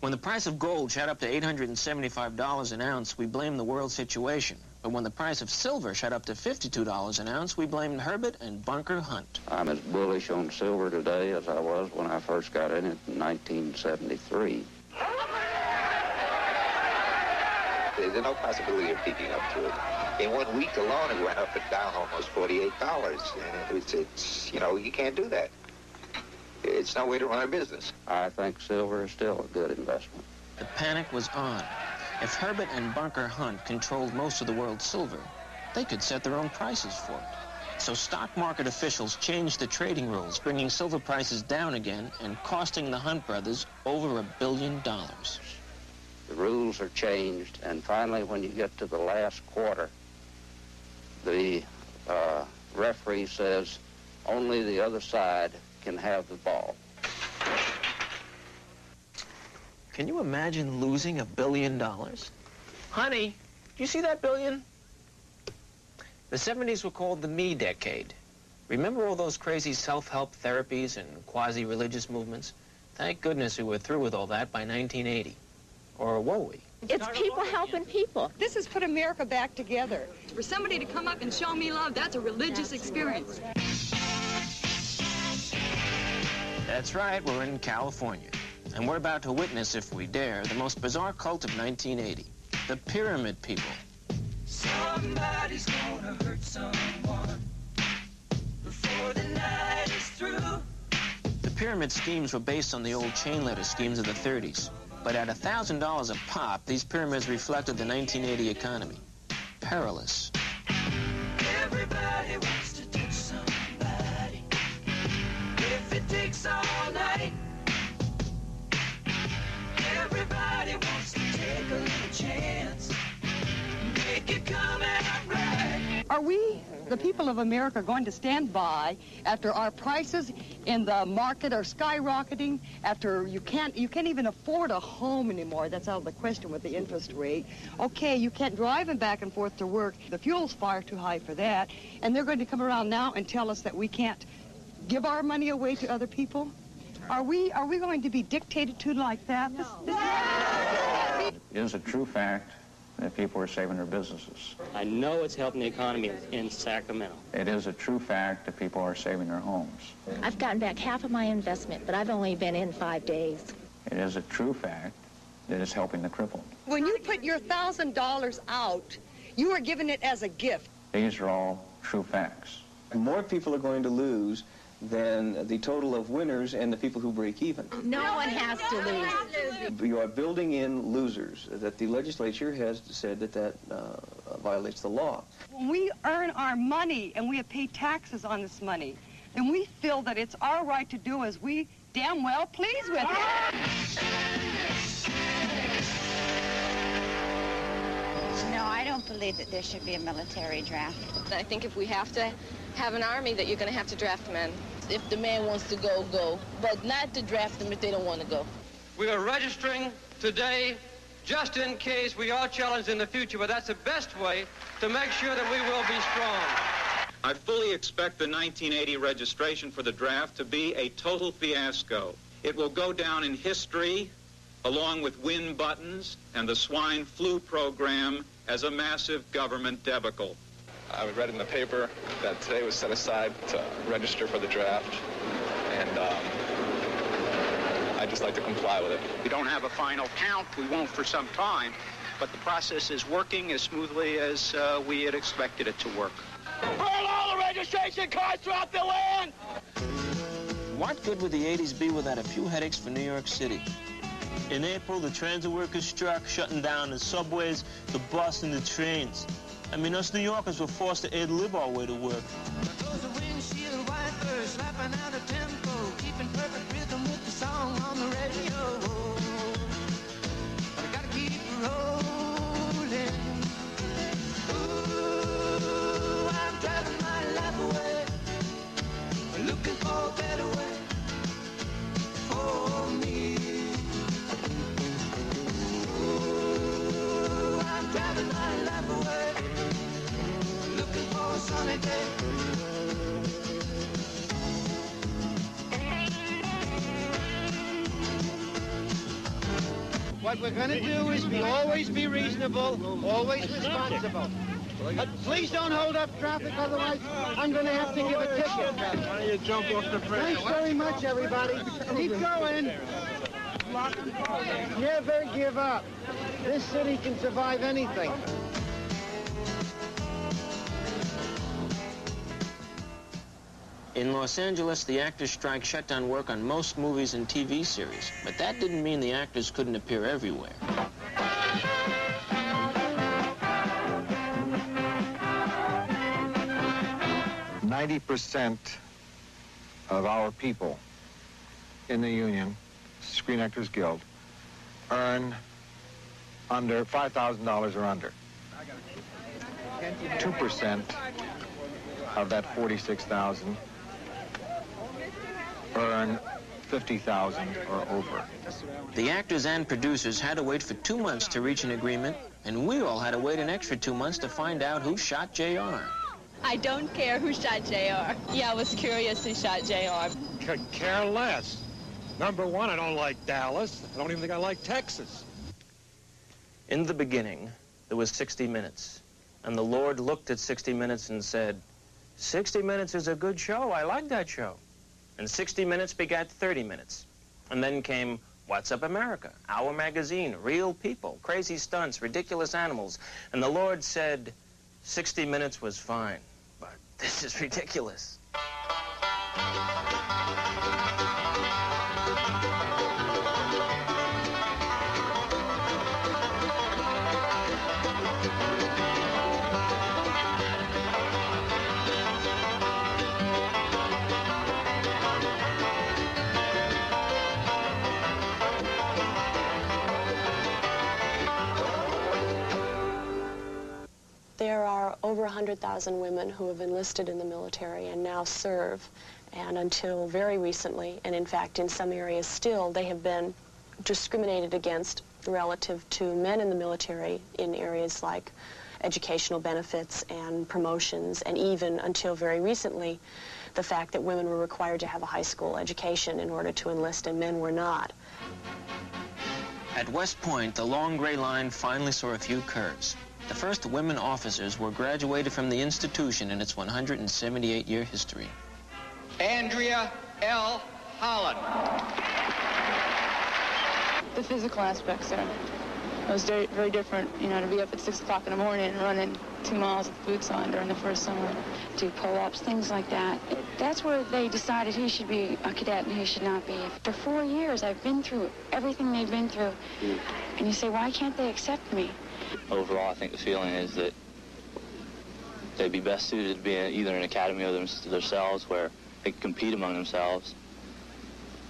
When the price of gold shot up to $875 an ounce, we blamed the world situation. But when the price of silver shot up to $52 an ounce, we blamed Herbert and Bunker Hunt. I'm as bullish on silver today as I was when I first got in it in 1973. There's no possibility of keeping up to it. In 1 week alone, it went up and down almost $48. And it's you know, you can't do that. It's no way to run a business. I think silver is still a good investment. The panic was on. If Herbert and Bunker Hunt controlled most of the world's silver, they could set their own prices for it. So stock market officials changed the trading rules, bringing silver prices down again and costing the Hunt brothers over $1 billion. The rules are changed, and finally, when you get to the last quarter, the referee says only the other side can have the ball. Can you imagine losing $1 billion? Honey, do you see that billion? The 70s were called the me decade. Remember all those crazy self-help therapies and quasi-religious movements? Thank goodness we were through with all that by 1980. Or were we? It's people helping people. This has put America back together. For somebody to come up and show me love, that's a religious experience. That's right, we're in California. And we're about to witness, if we dare, the most bizarre cult of 1980. The Pyramid People. Somebody's gonna hurt someone before the night is through. The pyramid schemes were based on the old chain letter schemes of the 30s. But at $1,000 a pop, these pyramids reflected the 1980 economy. Perilous. Everybody wants to touch somebody. If it takes all night. Everybody wants to take a little chance. Make it come out right. Are we, the people of America, going to stand by after our prices in the market are skyrocketing, after you can't even afford a home anymore? That's out of the question with the interest rate. Okay, you can't drive them back and forth to work. The fuel's far too high for that. And they're going to come around now and tell us that we can't give our money away to other people? Are we going to be dictated to like that? It is a true fact that people are saving their businesses. I know it's helping the economy in Sacramento. It is a true fact that people are saving their homes. I've gotten back half of my investment, but I've only been in 5 days. It is a true fact that it's helping the crippled. When you put your $1,000 out, you are giving it as a gift. These are all true facts. More people are going to lose than the total of winners and the people who break even. No one has to lose. You are building in losers, that the legislature has said that violates the law. When we earn our money and we have paid taxes on this money, then we feel that it's our right to do as we damn well please with it. No, I don't believe that there should be a military draft. I think if we have to have an army, that you're going to have to draft men. If the man wants to go, go. But not to draft them if they don't want to go. We are registering today just in case we are challenged in the future, but that's the best way to make sure that we will be strong. I fully expect the 1980 registration for the draft to be a total fiasco. It will go down in history, along with win buttons and the swine flu program, as a massive government debacle. I read in the paper that today was set aside to register for the draft, and I'd just like to comply with it. We don't have a final count. We won't for some time, but the process is working as smoothly as we had expected it to work. Burn all the registration cards throughout the land! What good would the 80s be without a few headaches for New York City? In April, the transit workers struck, shutting down the subways, the bus, and the trains. I mean, us New Yorkers were forced to ad-lib our way to work. Keeping perfect rhythm with the song on the radio. We gotta keep rolling. Ooh, I'm driving my life away, looking for a better way for me. Ooh, I'm driving my life away, looking for a sunny day. What we're going to do is always be reasonable, always responsible. Please don't hold up traffic, otherwise I'm going to have to give a ticket. Why don't you jump off the bridge? Thanks very much, everybody. Keep going. Never give up. This city can survive anything. In Los Angeles, the actors' strike shut down work on most movies and TV series, but that didn't mean the actors couldn't appear everywhere. 90% of our people in the union, Screen Actors Guild, earn under $5,000 or under. 2% of that 46,000 earn 50,000 or over. The actors and producers had to wait for 2 months to reach an agreement, and we all had to wait an extra 2 months to find out who shot JR. I don't care who shot JR. Yeah, I was curious who shot JR. Could care less. Number one, I don't like Dallas. I don't even think I like Texas. In the beginning, there was 60 Minutes, and the Lord looked at 60 Minutes and said, 60 Minutes is a good show. I like that show. And 60 Minutes begat 30 Minutes. And then came What's Up America, Our Magazine, Real People, Crazy Stunts, Ridiculous Animals. And the Lord said, 60 Minutes was fine, but this is ridiculous. There are over 100,000 women who have enlisted in the military and now serve. And until very recently, and in fact in some areas still, they have been discriminated against relative to men in the military in areas like educational benefits and promotions, and even until very recently, the fact that women were required to have a high school education in order to enlist and men were not. At West Point, the long gray line finally saw a few curves. The first women officers were graduated from the institution in its 178-year history. Andrea L. Holland. The physical aspects are, it was very different, you know, to be up at 6 o'clock in the morning and running 2 miles with boots on during the first summer. Do pull-ups, things like that. That's where they decided he should be a cadet and he should not be. For 4 years, I've been through everything they've been through. And you say, why can't they accept me? Overall, I think the feeling is that they'd be best suited to be either an academy of themselves where they can compete among themselves,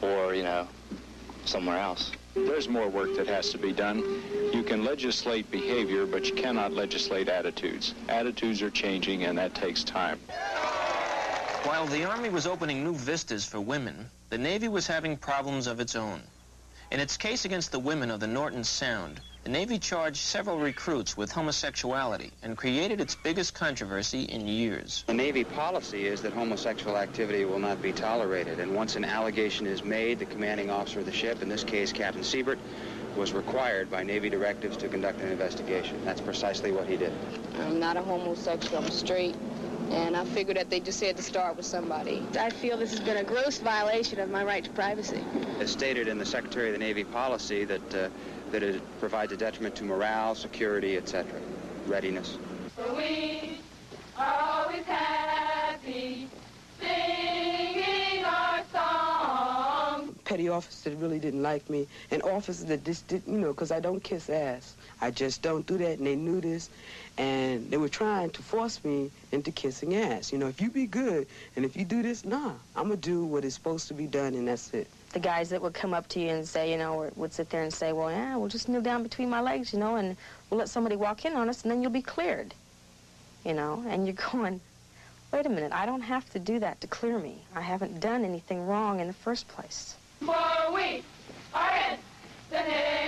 or, you know, somewhere else. There's more work that has to be done. You can legislate behavior, but you cannot legislate attitudes. Attitudes are changing, and that takes time. While the Army was opening new vistas for women, the Navy was having problems of its own. In its case against the women of the Norton Sound, the Navy charged several recruits with homosexuality and created its biggest controversy in years. The Navy policy is that homosexual activity will not be tolerated, and once an allegation is made, the commanding officer of the ship, in this case Captain Siebert, was required by Navy directives to conduct an investigation. That's precisely what he did. I'm not a homosexual, I'm straight, and I figured that they just had to start with somebody. I feel this has been a gross violation of my right to privacy. As stated in the Secretary of the Navy policy that it provides a detriment to morale, security, etc., readiness. For we are always happy, singing our song. Petty officers that really didn't like me, and officers that just didn't, you know, because I don't kiss ass. I just don't do that, and they knew this, and they were trying to force me into kissing ass. You know, if you be good, and if you do this, nah, I'm going to do what is supposed to be done, and that's it. The guys that would come up to you and say, you know, or would sit there and say, well, yeah, we'll just kneel down between my legs, you know, and we'll let somebody walk in on us, and then you'll be cleared, you know, and you're going, wait a minute, I don't have to do that to clear me. I haven't done anything wrong in the first place. For we are in the Navy.